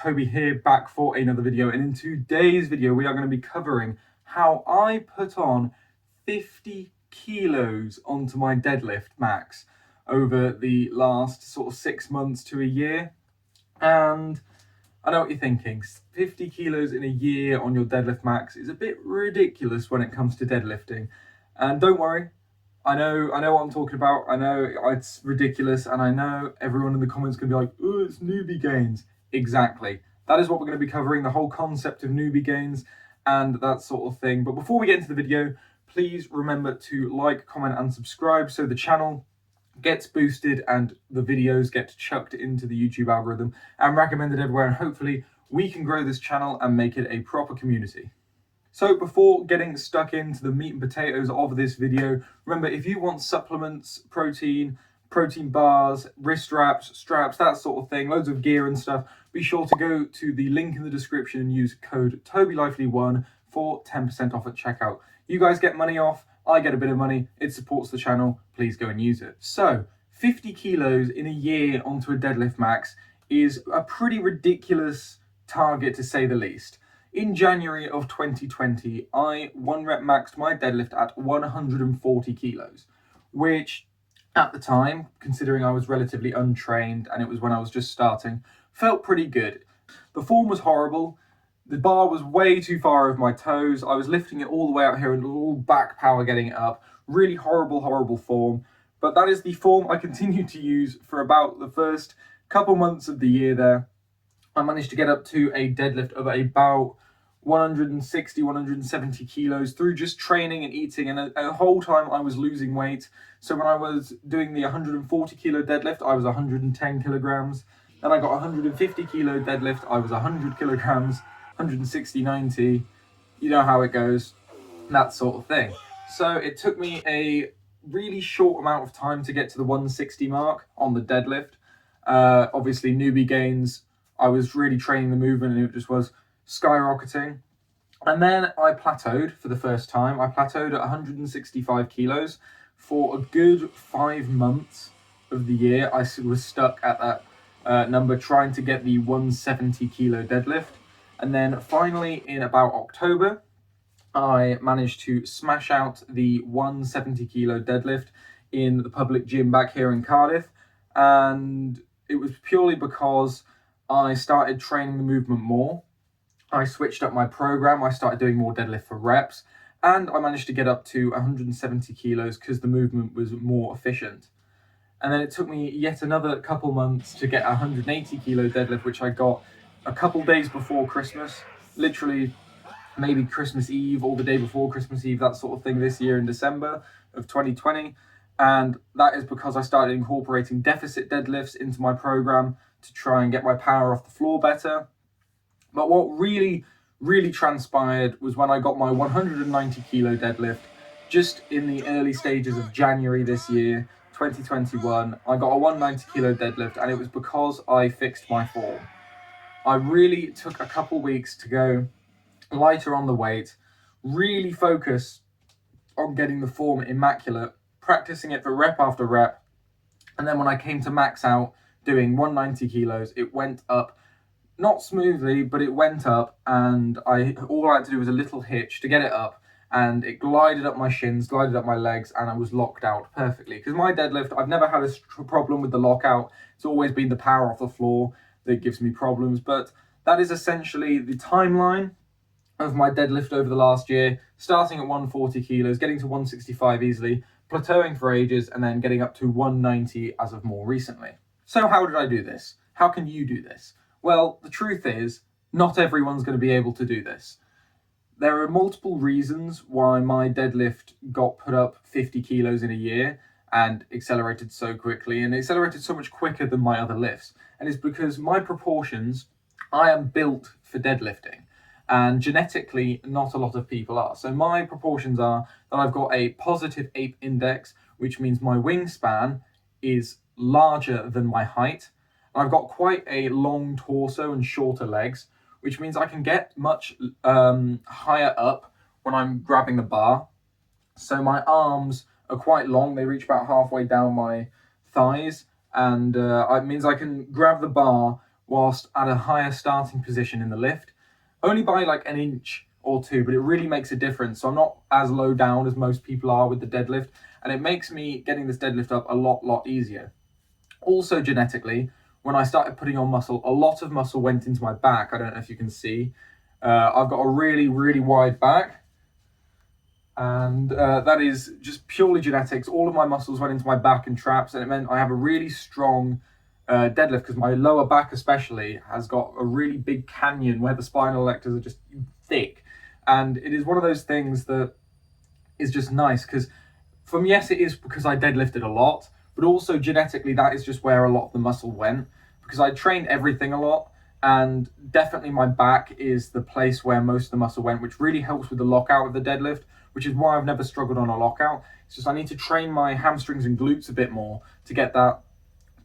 Toby here, back for another video, and in today's video we are going to be covering how I put on 50 kilos onto my deadlift max over the last sort of 6 months to a year. And I know what you're thinking, 50 kilos in a year on your deadlift max is a bit ridiculous when it comes to deadlifting. And don't worry, I know what I'm talking about. I know it's ridiculous, and I know everyone in the comments can be like, oh, it's Newbie Gains. Exactly. That is what we're going to be covering, the whole concept of Newbie Gains and that sort of thing. But before we get into the video, please remember to like, comment, and subscribe so the channel gets boosted and the videos get chucked into the YouTube algorithm and recommended everywhere. And hopefully we can grow this channel and make it a proper community. So before getting stuck into the meat and potatoes of this video, remember, if you want supplements, protein bars, wrist wraps, straps, that sort of thing, loads of gear and stuff, be sure to go to the link in the description and use code TobyLively1 for 10% off at checkout. You guys get money off, I get a bit of money, it supports the channel, please go and use it. So 50 kilos in a year onto a deadlift max is a pretty ridiculous target, to say the least. In January of 2020, I one rep maxed my deadlift at 140 kilos, which at the time, considering I was relatively untrained and it was when I was just starting, felt pretty good. The form was horrible. The bar was way too far over my toes. I was lifting it all the way out here and all back power getting it up. Really horrible form. But that is the form I continued to use for about the first couple months of the year there. I managed to get up to a deadlift of about 160, 170 kilos through just training and eating, and the whole time I was losing weight. So when I was doing the 140 kilo deadlift, I was 110 kilograms. Then I got 150 kilo deadlift, I was 100 kilograms, 160, 90, you know how it goes, that sort of thing. So it took me a really short amount of time to get to the 160 mark on the deadlift. Obviously Newbie Gains, I was really training the movement and it just was skyrocketing. And then I plateaued for the first time. I plateaued at 165 kilos for a good 5 months of the year. I was stuck at that number, trying to get the 170 kilo deadlift. And then finally in about October, I managed to smash out the 170 kilo deadlift in the public gym back here in Cardiff. And it was purely because I started training the movement more. I switched up my program, I started doing more deadlift for reps, and I managed to get up to 170 kilos because the movement was more efficient. And then it took me yet another couple months to get a 180 kilo deadlift, which I got a couple days before Christmas, literally maybe Christmas Eve or the day before Christmas Eve, that sort of thing, this year in December of 2020. And that is because I started incorporating deficit deadlifts into my program to try and get my power off the floor better. But what really transpired was when I got my 190 kilo deadlift, just in the early stages of January this year, 2021, I got a 190 kilo deadlift, and it was because I fixed my form. I really took a couple weeks to go lighter on the weight, really focus on getting the form immaculate, practicing it for rep after rep. And then when I came to max out doing 190 kilos, it went up, not smoothly, but it went up, and all I had to do was a little hitch to get it up, and it glided up my shins, glided up my legs, and I was locked out perfectly. Because my deadlift, I've never had a problem with the lockout. It's always been the power off the floor that gives me problems. But that is essentially the timeline of my deadlift over the last year, starting at 140 kilos, getting to 165 easily, plateauing for ages, and then getting up to 190 as of more recently. So how did I do this? How can you do this? Well, the truth is, not everyone's going to be able to do this. There are multiple reasons why my deadlift got put up 50 kilos in a year and accelerated so quickly, and accelerated so much quicker than my other lifts. And it's because my proportions, I am built for deadlifting. And genetically, not a lot of people are. So my proportions are that I've got a positive ape index, which means my wingspan is larger than my height. I've got quite a long torso and shorter legs, which means I can get much higher up when I'm grabbing the bar. So my arms are quite long, they reach about halfway down my thighs, and it means I can grab the bar whilst at a higher starting position in the lift, only by like an inch or two, but it really makes a difference. So I'm not as low down as most people are with the deadlift, and it makes me getting this deadlift up a lot easier. Also genetically, when I started putting on muscle, a lot of muscle went into my back. I don't know if you can see. I've got a really wide back, and that is just purely genetics. All of my muscles went into my back and traps, and it meant I have a really strong deadlift, because my lower back especially has got a really big canyon where the spinal erectors are just thick. And it is one of those things that is just nice, because yes, it is because I deadlifted a lot, but also genetically that is just where a lot of the muscle went, because I trained everything a lot, and definitely my back is the place where most of the muscle went, which really helps with the lockout of the deadlift, which is why I've never struggled on a lockout. It's just I need to train my hamstrings and glutes a bit more to get that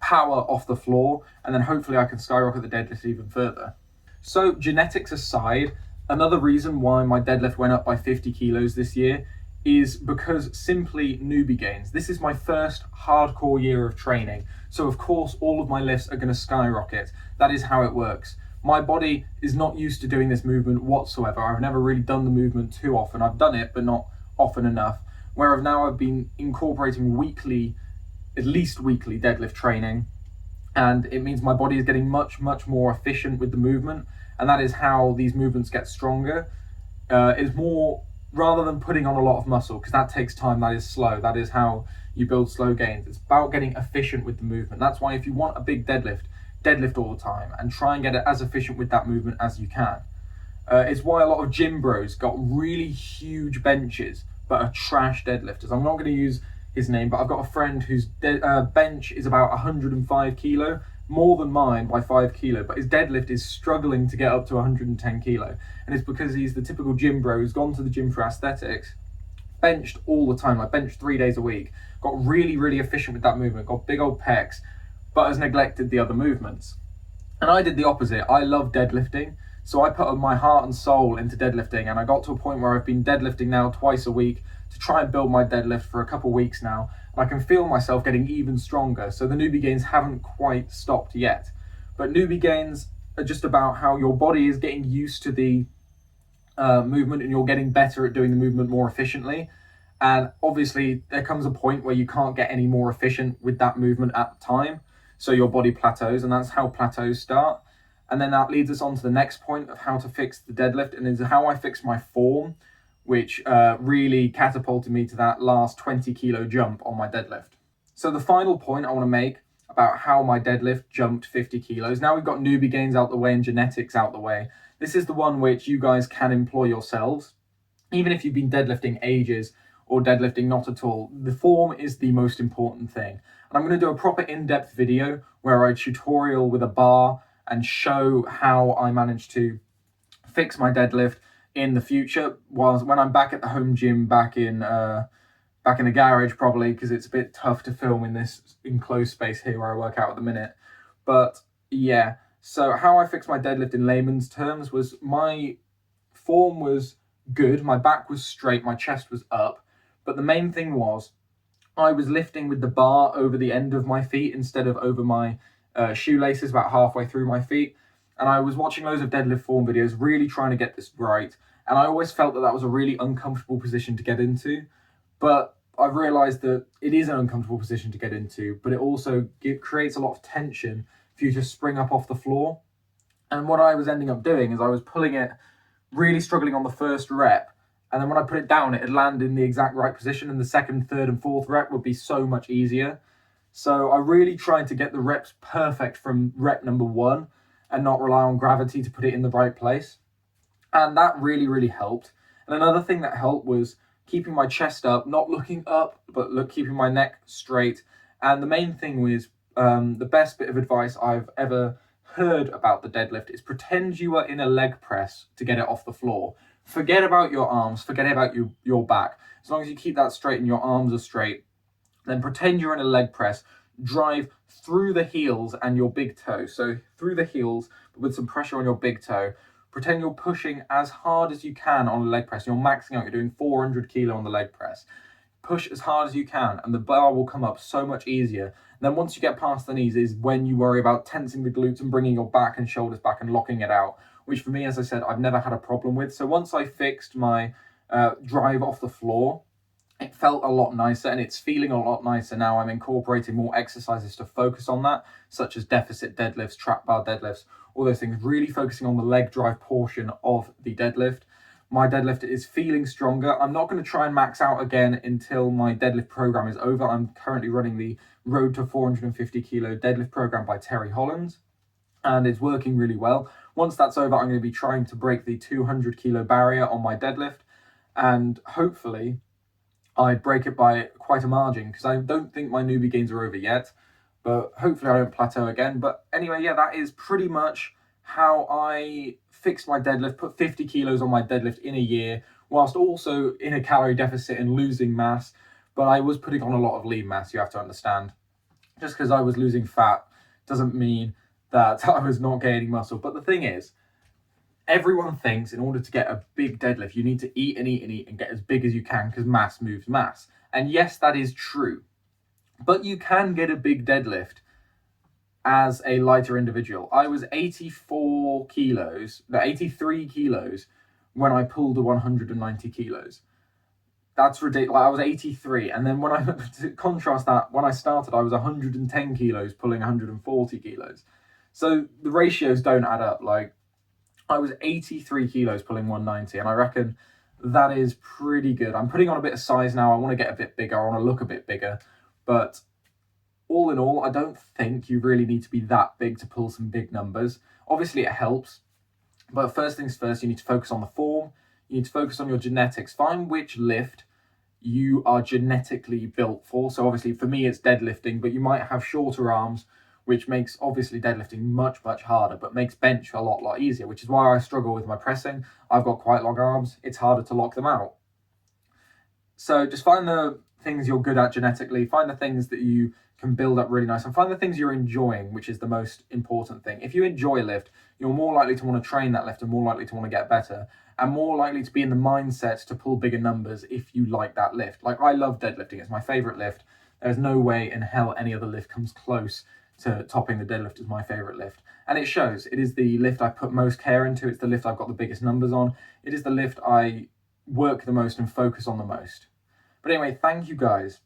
power off the floor, and then hopefully I can skyrocket the deadlift even further. So genetics aside, another reason why my deadlift went up by 50 kilos this year is because simply Newbie Gains. This is my first hardcore year of training, so of course all of my lifts are going to skyrocket. That is how it works. My body is not used to doing this movement whatsoever. I've never really done the movement too often. I've done it, but not often enough. Whereas now I've been incorporating weekly, at least weekly deadlift training, and it means my body is getting much more efficient with the movement, and that is how these movements get stronger. Is more, rather than putting on a lot of muscle, because that takes time, that is slow, that is how you build slow gains. It's about getting efficient with the movement. That's why if you want a big deadlift all the time and try and get it as efficient with that movement as you can. It's why a lot of gym bros got really huge benches but are trash deadlifters. I'm not going to use his name, but I've got a friend whose bench is about 105 kilo, more than mine by 5 kilo, but his deadlift is struggling to get up to 110 kilo. And it's because he's the typical gym bro who's gone to the gym for aesthetics, benched all the time, like benched 3 days a week, got really efficient with that movement, got big old pecs, but has neglected the other movements. And I did the opposite. I love deadlifting, so I put my heart and soul into deadlifting, and I got to a point where I've been deadlifting now twice a week to try and build my deadlift for a couple of weeks now. And I can feel myself getting even stronger, so the Newbie Gains haven't quite stopped yet. But Newbie Gains are just about how your body is getting used to the movement, and you're getting better at doing the movement more efficiently. And obviously there comes a point where you can't get any more efficient with that movement at the time, so your body plateaus, and that's how plateaus start. And then that leads us on to the next point of how to fix the deadlift, and is how I fix my form, which really catapulted me to that last 20 kilo jump on my deadlift. So the final point I want to make about how my deadlift jumped 50 kilos, now we've got Newbie Gains out the way and genetics out the way, this is the one which you guys can employ yourselves. Even if you've been deadlifting ages or deadlifting not at all, the form is the most important thing. And I'm going to do a proper in-depth video where I tutorial with a bar and show how I managed to fix my deadlift in the future, when I'm back at the home gym, back in the garage probably, because it's a bit tough to film in this enclosed space here where I work out at the minute. But yeah, so how I fixed my deadlift in layman's terms was my form was good, my back was straight, my chest was up, but the main thing was I was lifting with the bar over the end of my feet instead of over my shoelaces, about halfway through my feet. And I was watching loads of deadlift form videos, really trying to get this right. And I always felt that that was a really uncomfortable position to get into. But I've realized that it is an uncomfortable position to get into, but it also creates a lot of tension for you to spring up off the floor. And what I was ending up doing is I was pulling it, really struggling on the first rep. And then when I put it down, it'd land in the exact right position, and the second, third, and fourth rep would be so much easier. So I really tried to get the reps perfect from rep number 1 and not rely on gravity to put it in the right place. And that really helped. And another thing that helped was keeping my chest up, not looking up, but keeping my neck straight. And the main thing was, the best bit of advice I've ever heard about the deadlift is pretend you are in a leg press to get it off the floor. Forget about your arms, forget about your back. As long as you keep that straight and your arms are straight, then pretend you're in a leg press. Drive through the heels and your big toe. So through the heels, but with some pressure on your big toe. Pretend you're pushing as hard as you can on a leg press. You're maxing out, you're doing 400 kilo on the leg press. push as hard as you can, and the bar will come up so much easier. And then once you get past the knees is when you worry about tensing the glutes and bringing your back and shoulders back and locking it out, which for me, as I said, I've never had a problem with. So once I fixed my drive off the floor, it felt a lot nicer, and it's feeling a lot nicer now. I'm incorporating more exercises to focus on that, such as deficit deadlifts, trap bar deadlifts, all those things, really focusing on the leg drive portion of the deadlift. My deadlift is feeling stronger. I'm not going to try and max out again until my deadlift program is over. I'm currently running the Road to 450 Kilo deadlift program by Terry Hollands, and it's working really well. Once that's over, I'm going to be trying to break the 200 kilo barrier on my deadlift, and hopefully I'd break it by quite a margin, because I don't think my newbie gains are over yet, but hopefully I don't plateau again. But anyway, yeah, that is pretty much how I fixed my deadlift, put 50 kilos on my deadlift in a year, whilst also in a calorie deficit and losing mass. But I was putting on a lot of lean mass, you have to understand. Just because I was losing fat doesn't mean that I was not gaining muscle. But the thing is, everyone thinks in order to get a big deadlift, you need to eat and eat and eat and get as big as you can, because mass moves mass. And yes, that is true. But you can get a big deadlift as a lighter individual. I was 83 kilos when I pulled a 190 kilos. That's ridiculous. I was 83. And then when I, to contrast that, when I started, I was 110 kilos pulling 140 kilos. So the ratios don't add up. Like, I was 83 kilos pulling 190, and I reckon that is pretty good. I'm putting on a bit of size now. I want to get a bit bigger. I want to look a bit bigger. But all in all, I don't think you really need to be that big to pull some big numbers. Obviously, it helps. But first things first, you need to focus on the form. You need to focus on your genetics. Find which lift you are genetically built for. So obviously, for me, it's deadlifting, but you might have shorter arms, which makes obviously deadlifting much, much harder, but makes bench a lot easier, which is why I struggle with my pressing. I've got quite long arms. It's harder to lock them out. So just find the things you're good at genetically, find the things that you can build up really nice, and find the things you're enjoying, which is the most important thing. If you enjoy a lift, you're more likely to want to train that lift and more likely to want to get better, and more likely to be in the mindset to pull bigger numbers if you like that lift. Like, I love deadlifting. It's my favorite lift. There's no way in hell any other lift comes close to topping the deadlift as my favorite lift. And it shows. It is the lift I put most care into. It's the lift I've got the biggest numbers on. It is the lift I work the most and focus on the most. But anyway, thank you guys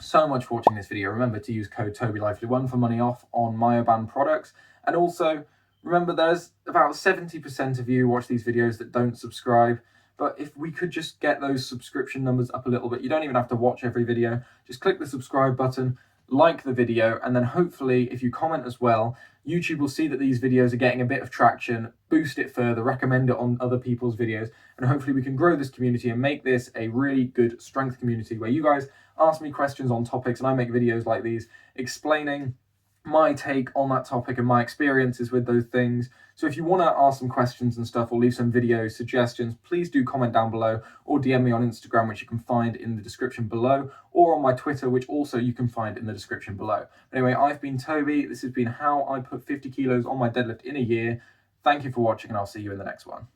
so much for watching this video. Remember to use code TobyLively1 for money off on Myoban products. And also, remember, there's about 70% of you watch these videos that don't subscribe. But if we could just get those subscription numbers up a little bit, you don't even have to watch every video. Just click the subscribe button, like the video, and then hopefully if you comment as well, YouTube will see that these videos are getting a bit of traction, boost it further, recommend it on other people's videos, and hopefully we can grow this community and make this a really good strength community where you guys ask me questions on topics and I make videos like these explaining my take on that topic and my experiences with those things. So if you want to ask some questions and stuff or leave some video suggestions, please do comment down below or DM me on Instagram, which you can find in the description below, or on my Twitter, which also you can find in the description below. Anyway, I've been Toby. This has been how I put 50 kilos on my deadlift in a year. Thank you for watching, and I'll see you in the next one.